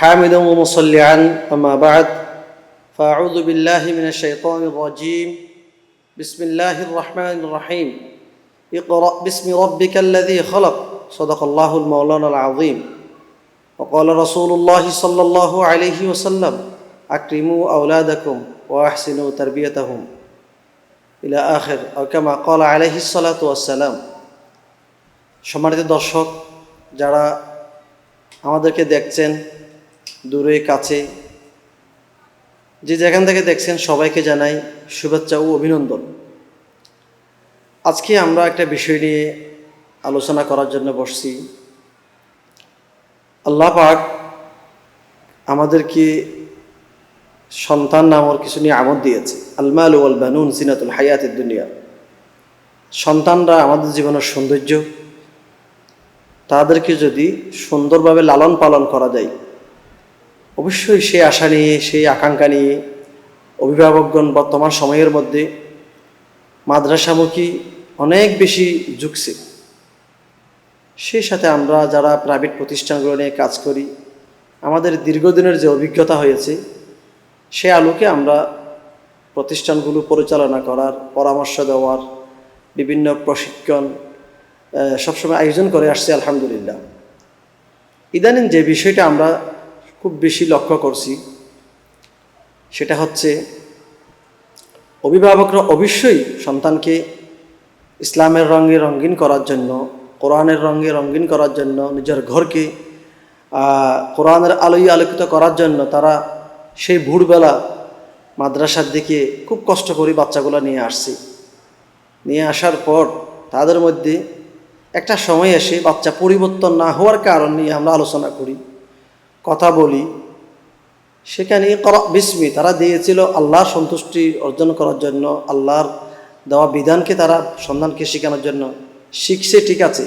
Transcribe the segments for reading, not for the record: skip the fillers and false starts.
حامدا ومصليا أما بعد فأعوذ بالله من الشيطان الرجيم بسم الله الرحمن الرحيم اقرأ باسم ربك الذي خلق صدق الله المولانا العظيم وقال رسول الله صلى الله عليه وسلم أكرموا أولادكم وأحسنوا تربيتهم إلى آخر أو كما قال عليه الصلاة والسلام সম্মানিত দর্শক যারা আমাদেরকে দেখছেন দূরে কাছে যে যেখান থেকে দেখছেন সবাইকে জানাই শুভেচ্ছা ও অভিনন্দন। আজকে আমরা একটা বিষয় নিয়ে আলোচনা করার জন্য বসছি। আল্লাহ পাক আমাদেরকে সন্তান নামক কিছু নিয়ে আমদ দিয়েছে। আল মাল ওয়াল বানুন জিনাতুল হায়াতিদ দুনিয়া। সন্তানরা আমাদের জীবনের সৌন্দর্য। তাদেরকে যদি সুন্দরভাবে লালন পালন করা যায়, অবশ্যই সেই আশা নিয়ে সেই আকাঙ্ক্ষা নিয়ে অভিভাবকগণ বর্তমান সময়ের মধ্যে মাদ্রাসামুখী অনেক বেশি ঝুঁকছে। সেই সাথে আমরা যারা প্রাইভেট প্রতিষ্ঠানগুলো নিয়ে কাজ করি, আমাদের দীর্ঘদিনের যে অভিজ্ঞতা হয়েছে সে আলোকে আমরা প্রতিষ্ঠানগুলো পরিচালনা করার, পরামর্শ দেওয়ার, বিভিন্ন প্রশিক্ষণ সবসময় আয়োজন করে আসছে আলহামদুলিল্লাহ। ইদানিং যে বিষয়টা আমরা খুব বেশি লক্ষ্য করছি সেটা হচ্ছে অভিভাবকরা অবশ্যই সন্তানকে ইসলামের রঙে রঙিন করার জন্য, কোরআনের রঙে রঙিন করার জন্য, নিজের ঘরকে কোরআনের আলোয় আলোকিত করার জন্য তারা সেই ভোরবেলা মাদ্রাসার দিকে খুব কষ্ট করে বাচ্চাগুলো নিয়ে আসছে। নিয়ে আসার পর তাদের মধ্যে একটা সময় এসে বাচ্চা পরিবর্তন না হওয়ার কারণ নিয়ে আমরা আলোচনা করি, কথা বলি। সেখানে ইকরা বিসমি তারা দিয়েছিল আল্লাহর সন্তুষ্টি অর্জন করার জন্য, আল্লাহর দেওয়া বিধানকে তারা সন্তানকে শেখানোর জন্য শিখছে, ঠিক আছে।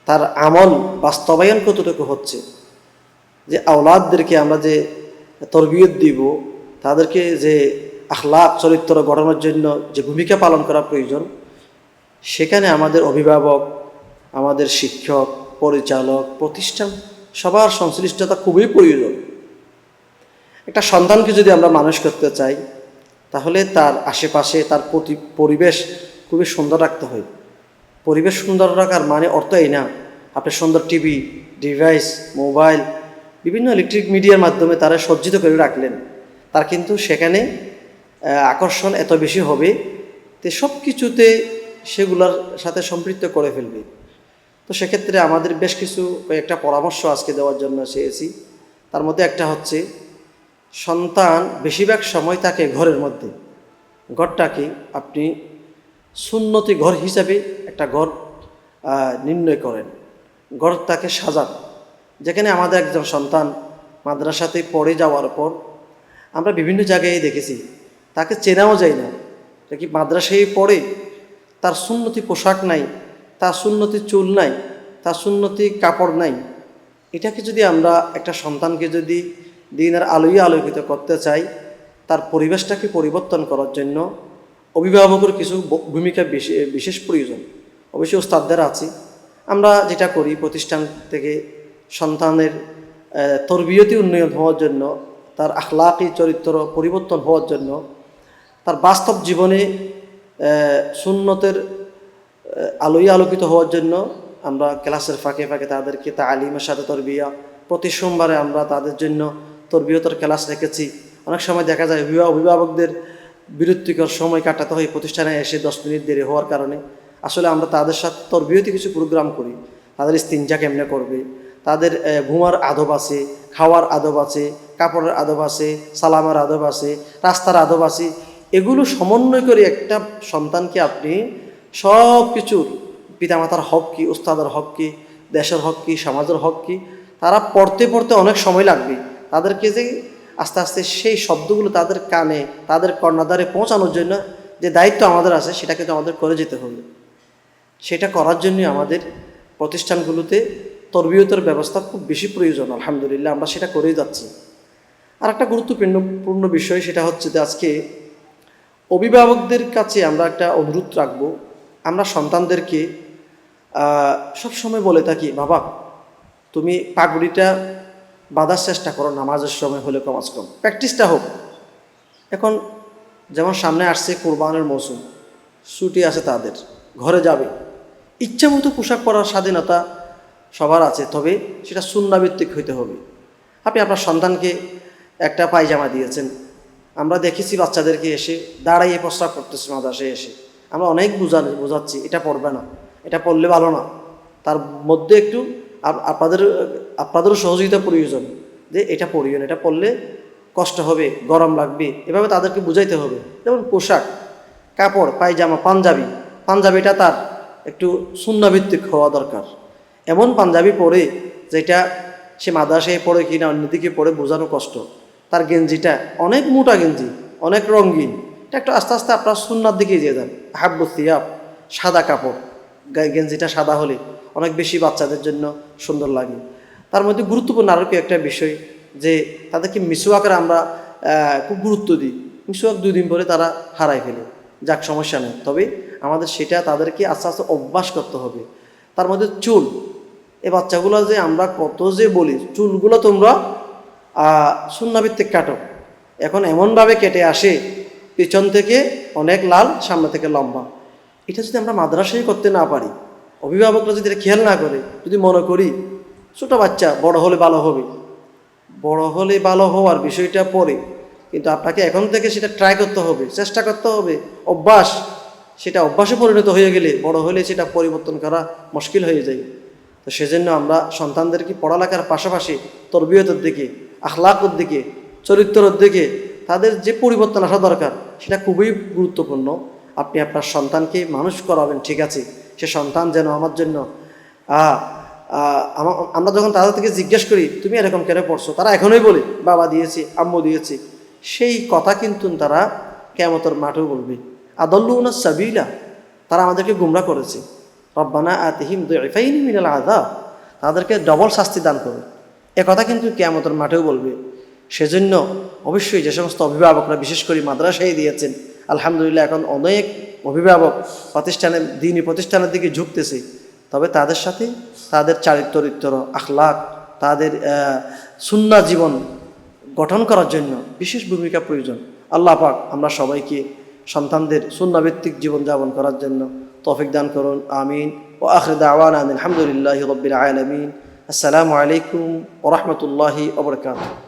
তার আমল বাস্তবায়ন কতটুকু হচ্ছে, যে আওলাদদেরকে আমরা যে তরবিয়ত দিব, তাদেরকে যে আখলাক চরিত্র গড়ানোর জন্য যে ভূমিকা পালন করা প্রয়োজন, সেখানে আমাদের অভিভাবক, আমাদের শিক্ষক, পরিচালক, প্রতিষ্ঠান সবার সংশ্লিষ্টতা খুবই প্রয়োজন। একটা সন্তানকে যদি আমরা মানুষ করতে চাই তাহলে তার আশেপাশে তার পরিবেশ খুবই সুন্দর রাখতে হয়। পরিবেশ সুন্দর রাখার মানে অর্থ এই না আপনি সুন্দর টিভি, ডিভাইস, মোবাইল, বিভিন্ন ইলেকট্রিক মিডিয়ার মাধ্যমে তারা সজ্জিত করে রাখলেন, তার কিন্তু সেখানে আকর্ষণ এত বেশি হবে যে সব কিছুতে সেগুলোর সাথে সম্পৃক্ত করে ফেলবে। তো সেক্ষেত্রে আমাদের বেশ কিছু কয়েকটা পরামর্শ আজকে দেওয়ার জন্য চেয়েছি। তার মধ্যে একটা হচ্ছে, সন্তান বেশিরভাগ সময় থাকে ঘরের মধ্যে। ঘরটাকে আপনি সুন্নতি ঘর হিসাবে একটা ঘর নির্ণয় করেন, ঘর তাকে সাজান। যেখানে আমাদের একজন সন্তান মাদ্রাসাতে পড়ে যাওয়ার পর আমরা বিভিন্ন জায়গায় দেখেছি তাকে চেনাও যায় না, কি মাদ্রাসায় পড়ে, তার সুন্নতি পোশাক নাই, তার সুন্নতি চুল নাই, তার সুন্নতি কাপড় নাই। এটাকে যদি আমরা একটা সন্তানকে যদি দিনের আলোয় আলোকিত করতে চাই, তার পরিবেশটাকে পরিবর্তন করার জন্য অভিভাবকের কিছু ভূমিকা বিশেষ প্রয়োজন। অবশ্যই ওস্তাদদের আছে। আমরা যেটা করি, প্রতিষ্ঠান থেকে সন্তানের তরবিয়তি উন্নয়ন হওয়ার জন্য, তার আখলাকি চরিত্র পরিবর্তন হওয়ার জন্য, তার বাস্তব জীবনে সুন্নতের আলোয় আলোকিত হওয়ার জন্য আমরা ক্লাসের ফাঁকে ফাঁকে তাদেরকে তালিমের সাথে তরবিয়া, প্রতি সোমবারে আমরা তাদের জন্য তরবিয়তের ক্লাস রেখেছি। অনেক সময় দেখা যায় অভিভাবকদের বিরক্তিকর সময় কাটাতে হয় প্রতিষ্ঠানে এসে 10 মিনিট দেরি হওয়ার কারণে। আসলে আমরা তাদের সাথে তরবিয়তি কিছু প্রোগ্রাম করি। তাদের ইস্তিনজা কেমনে করবে, তাদের ঘুমার আদব আছে, খাওয়ার আদব আছে, কাপড়ের আদব আছে, সালামের আদব আছে, রাস্তার আদব আছে। এগুলো সমন্বয় করে একটা সন্তানকে আপনি সব কিছুর, পিতামাতার হক কী, উস্তাদের হক কী, দেশের হক কী, সমাজের হক কী, তারা পড়তে পড়তে অনেক সময় লাগবে। তাদেরকে যে আস্তে আস্তে সেই শব্দগুলো তাদের কানে, তাদের কর্ণাধারে পৌঁছানোর জন্য যে দায়িত্ব আমাদের আছে, সেটা কিন্তু আমাদের করে যেতে হবে। সেটা করার জন্যই আমাদের প্রতিষ্ঠানগুলোতে তরবিয়তের ব্যবস্থা খুব বেশি প্রয়োজন। আলহামদুলিল্লাহ আমরা সেটা করেই যাচ্ছি। আর একটা গুরুত্বপূর্ণ বিষয়, সেটা হচ্ছে যে আজকে অভিভাবকদের কাছে আমরা একটা অনুরোধ রাখব। আমরা সন্তানদেরকে সব সময় বলে থাকি, বাবা তুমি পাগড়িটা বাঁধার চেষ্টা করো, নামাজের সময় হলে কমাজ কম প্র্যাকটিসটা হোক। এখন যেমন সামনে আসছে কোরবানের মৌসুম, ছুটি আছে, তাদের ঘরে যাবে, ইচ্ছা মতো পোশাক পরার স্বাধীনতা সবার আছে, তবে সেটা সুন্নাভিত্তিক হইতে হবে। আপনি আপনার সন্তানকে একটা পায়জামা দিয়েছেন, আমরা দেখেছি বাচ্চাদেরকে এসে দাঁড়াইয়ে প্রস্রাব করতেছে মাদ্রাসায় এসে, আমরা অনেক বোঝাচ্ছি এটা পরবে না, এটা পরলে ভালো না। তার মধ্যে একটু আপনাদেরও সহযোগিতা প্রয়োজন, যে এটা পরিও না, এটা পরলে কষ্ট হবে, গরম লাগবে, এভাবে তাদেরকে বুঝাইতে হবে। যেমন পোশাক, কাপড়, পায়জামা, পাঞ্জাবিটা তার একটু সুন্নাভিত্তিক হওয়া দরকার। এমন পাঞ্জাবি পরে যেটা সে মাদ্রাসায় পড়ে কিনা অন্যদিকে পড়ে বোঝানো কষ্ট। তার গেঞ্জিটা অনেক মোটা গেঞ্জি, অনেক রঙিন, এটা একটু আস্তে আস্তে আপনার সুন্নার দিকে যেয়ে যান। হাব্বুসিয়াব, সাদা কাপড়, গেঞ্জিটা সাদা হলে অনেক বেশি বাচ্চাদের জন্য সুন্দর লাগে। তার মধ্যে গুরুত্বপূর্ণ আরও কি একটা বিষয়, যে তাদেরকে মিসওয়াকের আমরা খুব গুরুত্ব দিই। মিসওয়াক 2 দিন পরে তারা হারাই ফেলে, যাক সমস্যা নেই, তবে আমাদের সেটা তাদেরকে আস্তে আস্তে অভ্যাস করতে হবে। তার মধ্যে চুল, এই বাচ্চাগুলো যে আমরা কত যে বলি চুলগুলো তোমরা সুন্নাভিত্তিক কাটো, এখন এমনভাবে কেটে আসে পিছন থেকে অনেক লাল, সামনে থেকে লম্বা। এটা যদি আমরা মাদ্রাসায় করতে না পারি, অভিভাবকরা যদি এটা খেয়াল না করে, যদি মনে করি ছোটো বাচ্চা বড় হলে ভালো হবে, বড় হলে ভালো হওয়ার বিষয়টা পরে, কিন্তু আপনাকে এখন থেকে সেটা ট্রাই করতে হবে, চেষ্টা করতে হবে, অভ্যাস, সেটা অভ্যাসে পরিণত হয়ে গেলে বড় হলে সেটা পরিবর্তন করা মুশকিল হয়ে যায়। তো সেজন্য আমরা সন্তানদেরকে পড়ালেখার পাশাপাশি তরবিয়তের দিকে, আখলাকের দিকে, চরিত্রের দিকে তাদের যে পরিবর্তন আসা দরকার সেটা খুবই গুরুত্বপূর্ণ। আপনি আপনার সন্তানকে মানুষ করাবেন, ঠিক আছে, সে সন্তান যেন আমার জন্য আমরা যখন তাদের থেকে জিজ্ঞেস করি তুমি এরকম কেন পড়ছো, তারা এখনই বলে বাবা দিয়েছি, আম্মু দিয়েছি। সেই কথা কিন্তু তারা কিয়ামতের মাঠেও বলবে, আদাল্লুনা সাবিলা, তারা আমাদেরকে গুমরা করেছে। রব্বানা আতিহিম দুইফাইনি মিনাল আযাব, তাদেরকে ডবল শাস্তি দান করবে, এ কথা কিন্তু কিয়ামতের মাঠেও বলবে। সেজন্য অবশ্যই যে সমস্ত অভিভাবকরা বিশেষ করে মাদ্রাসায় দিয়েছেন, আলহামদুলিল্লাহ এখন অনেক অভিভাবক দ্বীনি প্রতিষ্ঠানের দিকে ঝুঁকতেছে, তবে তাদের সাথে তাদের চরিত্র, আখলাক, তাদের সুন্নাহ জীবন গঠন করার জন্য বিশেষ ভূমিকা প্রয়োজন। আল্লাহ পাক আমরা সবাইকে সন্তানদের সুন্নাহভিত্তিক জীবনযাপন করার জন্য তৌফিক দান করুন, আমিন। ওয়া আখির দাওয়ানা আলহামদুলিল্লাহি রাব্বিল আলামিন। আসসালামু আলাইকুম ওয়া রাহমাতুল্লাহি ওয়া বারাকাতুহু।